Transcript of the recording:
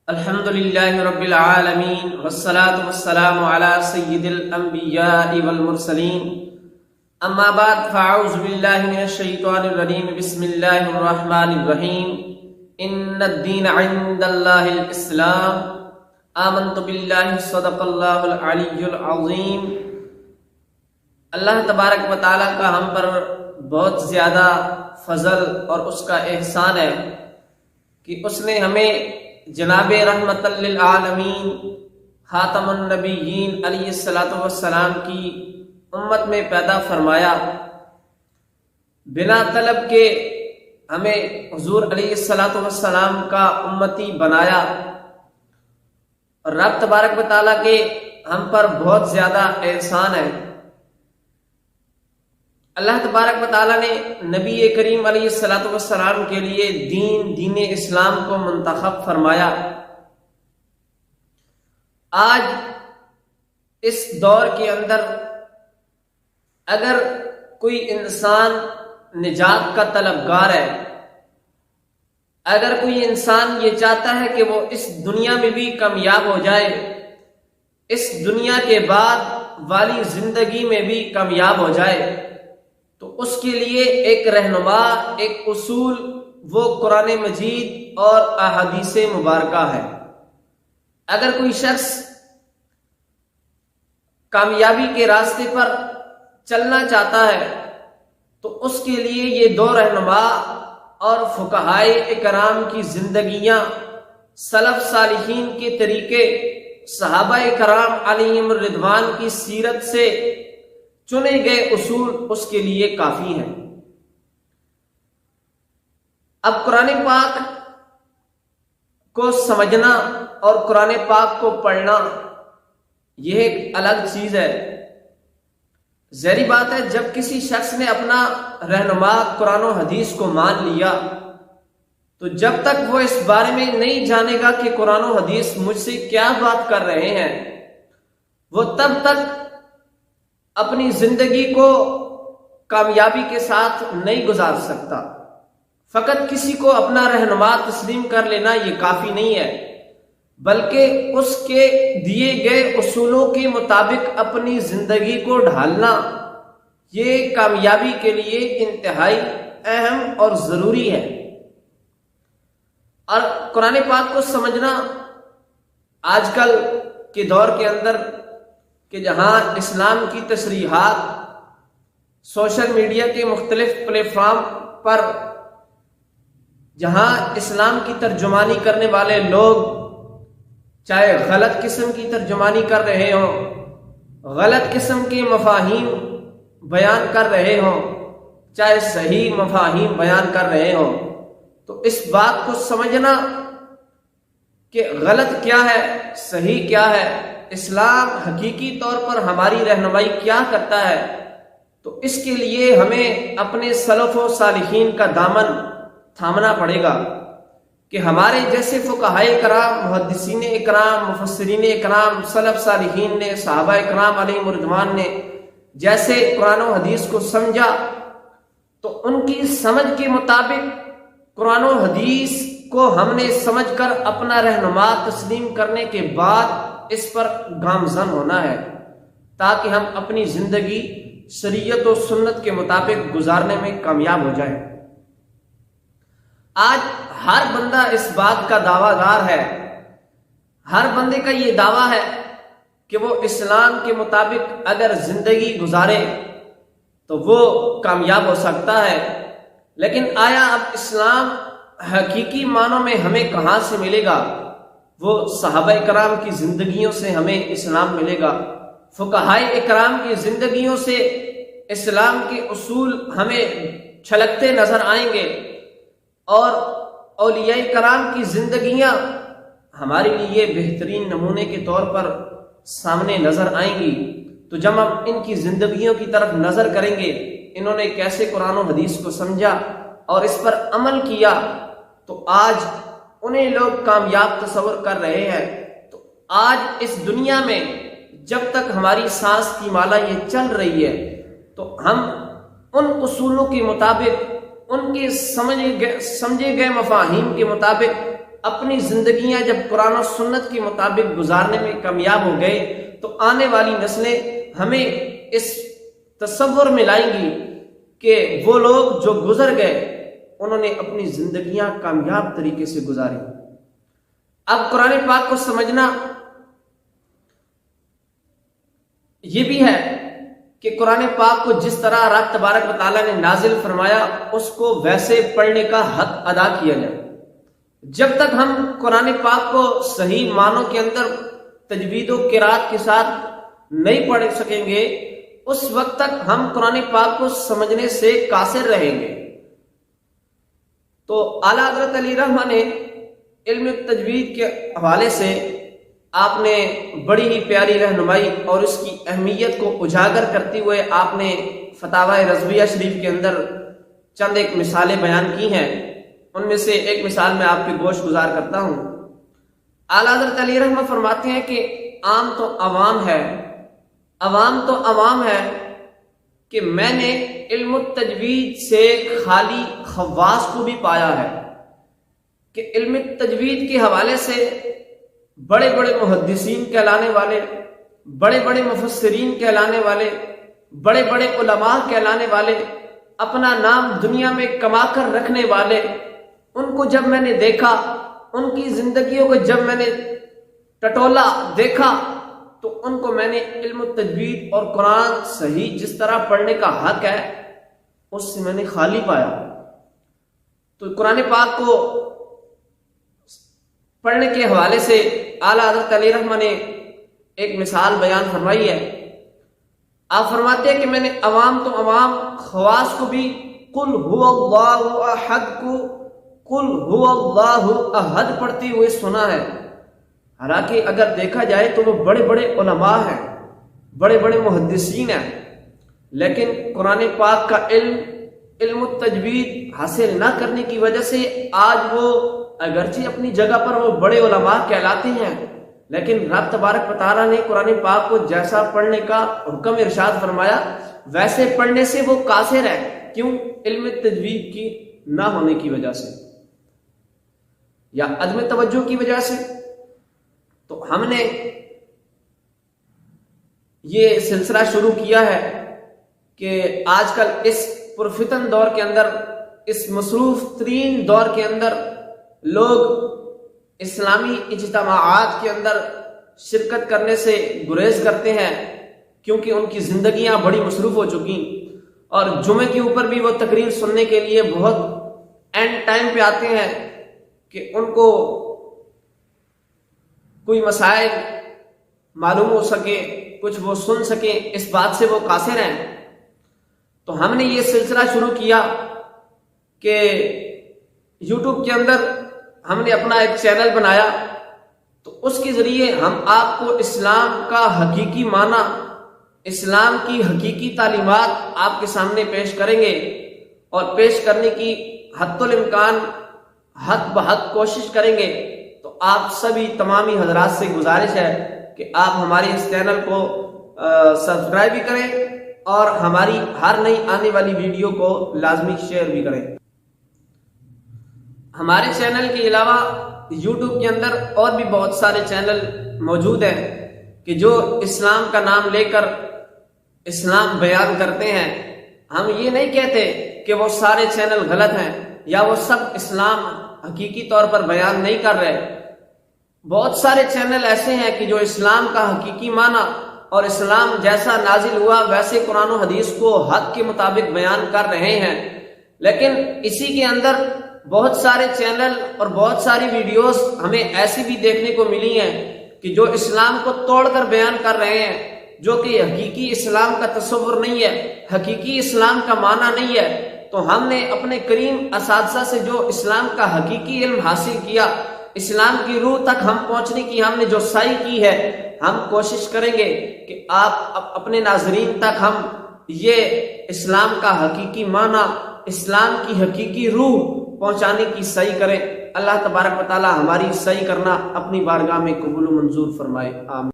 الحمد لله رب العالمين والصلاة والسلام على سيد الأنبياء والمرسلين أما بعد فأعوذ بالله من الشيطان الرجيم بسم الله الرحمن الرحيم إن الدين عند الله الإسلام آمنت بالله صدق الله العلي العظيم۔ اللہ تبارک و تعالیٰ کا ہم پر بہت زیادہ فضل اور اس کا احسان ہے کہ اس نے ہمیں جناب رحمت للعالمین خاتم النبیین علیہ الصلوۃ والسلام کی امت میں پیدا فرمایا، بنا طلب کے ہمیں حضور علیہ الصلوۃ والسلام کا امتی بنایا، اور رب تبارک و تعالیٰ کے ہم پر بہت زیادہ احسان ہے۔ اللہ تبارک و تعالیٰ نے نبی کریم علیہ الصلوۃ والسلام کے لیے دین اسلام کو منتخب فرمایا۔ آج اس دور کے اندر اگر کوئی انسان نجات کا طلبگار ہے، اگر کوئی انسان یہ چاہتا ہے کہ وہ اس دنیا میں بھی کامیاب ہو جائے، اس دنیا کے بعد والی زندگی میں بھی کامیاب ہو جائے، تو اس کے لیے ایک رہنما، ایک اصول وہ قرآن مجید اور احادیث مبارکہ ہے۔ اگر کوئی شخص کامیابی کے راستے پر چلنا چاہتا ہے تو اس کے لیے یہ دو رہنما اور فقہائے اکرام کی زندگیاں، سلف صالحین کے طریقے، صحابہ کرام علیہم الرضوان کی سیرت سے چنے گئے اصول اس کے لیے کافی ہیں۔ اب قرآن پاک کو سمجھنا اور قرآن پاک کو پڑھنا یہ ایک الگ چیز ہے۔ ظاہری بات ہے، جب کسی شخص نے اپنا رہنما قرآن و حدیث کو مان لیا تو جب تک وہ اس بارے میں نہیں جانے گا کہ قرآن و حدیث مجھ سے کیا بات کر رہے ہیں، وہ تب تک اپنی زندگی کو کامیابی کے ساتھ نہیں گزار سکتا۔ فقط کسی کو اپنا رہنما تسلیم کر لینا یہ کافی نہیں ہے، بلکہ اس کے دیے گئے اصولوں کے مطابق اپنی زندگی کو ڈھالنا یہ کامیابی کے لیے انتہائی اہم اور ضروری ہے۔ اور قرآن پاک کو سمجھنا آج کل کے دور کے اندر کہ جہاں اسلام کی تشریحات سوشل میڈیا کے مختلف پلیٹ فارم پر، جہاں اسلام کی ترجمانی کرنے والے لوگ چاہے غلط قسم کی ترجمانی کر رہے ہوں، غلط قسم کے مفاہیم بیان کر رہے ہوں، چاہے صحیح مفاہیم بیان کر رہے ہوں، تو اس بات کو سمجھنا کہ غلط کیا ہے، صحیح کیا ہے، اسلام حقیقی طور پر ہماری رہنمائی کیا کرتا ہے، تو اس کے لیے ہمیں اپنے سلف و صالحین کا دامن تھامنا پڑے گا کہ ہمارے جیسے فقہائے کرام، محدثین اکرام، مفسرین اکرام، سلف صالحین نے، صحابہ اکرام علیہم الرضوان نے جیسے قرآن و حدیث کو سمجھا، تو ان کی سمجھ کے مطابق قرآن و حدیث کو ہم نے سمجھ کر اپنا رہنما تسلیم کرنے کے بعد اس پر گامزن ہونا ہے، تاکہ ہم اپنی زندگی شریعت و سنت کے مطابق گزارنے میں کامیاب ہو جائیں۔ آج ہر بندہ اس بات کا دعویٰ دار ہے، ہر بندے کا یہ دعویٰ ہے کہ وہ اسلام کے مطابق اگر زندگی گزارے تو وہ کامیاب ہو سکتا ہے، لیکن آیا اب اسلام حقیقی معنوں میں ہمیں کہاں سے ملے گا؟ وہ صحابہ اکرام کی زندگیوں سے ہمیں اسلام ملے گا، فقہائے اکرام کی زندگیوں سے اسلام کے اصول ہمیں چھلکتے نظر آئیں گے، اور اولیاء کرام کی زندگیاں ہمارے لیے بہترین نمونے کے طور پر سامنے نظر آئیں گی۔ تو جب ہم ان کی زندگیوں کی طرف نظر کریں گے، انہوں نے کیسے قرآن و حدیث کو سمجھا اور اس پر عمل کیا، تو آج انہیں لوگ کامیاب تصور کر رہے ہیں۔ تو آج اس دنیا میں جب تک ہماری سانس کی مالا یہ چل رہی ہے تو ہم ان اصولوں کے مطابق، ان کے سمجھے گئے مفاہیم کے مطابق اپنی زندگیاں جب قرآن و سنت کے مطابق گزارنے میں کامیاب ہو گئے تو آنے والی نسلیں ہمیں اس تصور میں لائیں گی کہ وہ لوگ جو گزر گئے انہوں نے اپنی زندگیاں کامیاب طریقے سے گزاری۔ اب قرآن پاک کو سمجھنا یہ بھی ہے کہ قرآن پاک کو جس طرح رب تبارک و تعالیٰ نے نازل فرمایا اس کو ویسے پڑھنے کا حق ادا کیا جائے۔ جب تک ہم قرآن پاک کو صحیح معنوں کے اندر تجوید و قرات کے ساتھ نہیں پڑھ سکیں گے اس وقت تک ہم قرآن پاک کو سمجھنے سے قاصر رہیں گے۔ تو اعلیٰ حضرت علی رحمہ نے علم تجوید کے حوالے سے آپ نے بڑی ہی پیاری رہنمائی اور اس کی اہمیت کو اجاگر کرتے ہوئے آپ نے فتاوی رضویہ شریف کے اندر چند ایک مثالیں بیان کی ہیں۔ ان میں سے ایک مثال میں آپ کے گوش گزار کرتا ہوں۔ اعلیٰ حضرت علی رحمہ فرماتے ہیں کہ عام تو عوام ہے، عوام تو عوام ہے کہ میں نے علم التجوید سے خالی خواص کو بھی پایا ہے کہ علم تجوید کے حوالے سے بڑے بڑے محدثین کہلانے والے، بڑے بڑے مفسرین کہلانے والے، بڑے بڑے علماء کہلانے والے، اپنا نام دنیا میں کما کر رکھنے والے، ان کو جب میں نے دیکھا، ان کی زندگیوں کو جب میں نے ٹٹولا دیکھا تو ان کو میں نے علم التجوید اور قرآن صحیح جس طرح پڑھنے کا حق ہے اس سے میں نے خالی پایا۔ تو قرآن پاک کو پڑھنے کے حوالے سے اعلیٰ حضرت علی رحمہ نے ایک مثال بیان فرمائی ہے۔ آپ فرماتے ہیں کہ میں نے عوام تو عوام خواص کو بھی قل هو اللہ احد کو قل هو اللہ احد پڑھتے ہوئے سنا ہے، حالانکہ اگر دیکھا جائے تو وہ بڑے بڑے علماء ہیں، بڑے بڑے محدثین ہیں، لیکن قرآن پاک کا علم التجوید حاصل نہ کرنے کی وجہ سے آج وہ اگرچہ اپنی جگہ پر وہ بڑے علماء کہلاتے ہیں، لیکن رب تبارک و تعالیٰ نے قرآن پاک کو جیسا پڑھنے کا حکم ارشاد فرمایا ویسے پڑھنے سے وہ قاصر ہے۔ کیوں؟ علم تجوید کی نہ ہونے کی وجہ سے یا عدم توجہ کی وجہ سے۔ تو ہم نے یہ سلسلہ شروع کیا ہے کہ آج کل اس پرفتن دور کے اندر، اس مصروف ترین دور کے اندر لوگ اسلامی اجتماعات کے اندر شرکت کرنے سے گریز کرتے ہیں کیونکہ ان کی زندگیاں بڑی مصروف ہو چکی، اور جمعے کے اوپر بھی وہ تقریر سننے کے لیے بہت اینڈ ٹائم پہ آتے ہیں کہ ان کو کوئی مسائل معلوم ہو سکے، کچھ وہ سن سکیں، اس بات سے وہ قاصر ہیں۔ تو ہم نے یہ سلسلہ شروع کیا کہ یوٹیوب کے اندر ہم نے اپنا ایک چینل بنایا، تو اس کے ذریعے ہم آپ کو اسلام کا حقیقی معنی، اسلام کی حقیقی تعلیمات آپ کے سامنے پیش کریں گے، اور پیش کرنے کی حد الامکان حق بحق کوشش کریں گے۔ تو آپ سبھی تمامی حضرات سے گزارش ہے کہ آپ ہمارے اس چینل کو سبسکرائب بھی کریں اور ہماری ہر نئی آنے والی ویڈیو کو لازمی شیئر بھی کریں۔ ہمارے چینل کے علاوہ یوٹیوب کے اندر اور بھی بہت سارے چینل موجود ہیں کہ جو اسلام کا نام لے کر اسلام بیان کرتے ہیں۔ ہم یہ نہیں کہتے کہ وہ سارے چینل غلط ہیں یا وہ سب اسلام حقیقی طور پر بیان نہیں کر رہے۔ بہت سارے چینل ایسے ہیں کہ جو اسلام کا حقیقی معنی اور اسلام جیسا نازل ہوا ویسے قرآن و حدیث کو حق کے مطابق بیان کر رہے ہیں، لیکن اسی کے اندر بہت سارے چینل اور بہت ساری ویڈیوز ہمیں ایسی بھی دیکھنے کو ملی ہیں کہ جو اسلام کو توڑ کر بیان کر رہے ہیں، جو کہ حقیقی اسلام کا تصور نہیں ہے، حقیقی اسلام کا معنی نہیں ہے۔ تو ہم نے اپنے کریم اساتذہ سے جو اسلام کا حقیقی علم حاصل کیا، اسلام کی روح تک ہم پہنچنے کی ہم نے جو سعی کی ہے، ہم کوشش کریں گے کہ آپ اپنے ناظرین تک ہم یہ اسلام کا حقیقی معنی، اسلام کی حقیقی روح پہنچانے کی سعی کریں۔ اللہ تبارک و تعالی ہماری سعی کرنا اپنی بارگاہ میں قبول و منظور فرمائے، آمین۔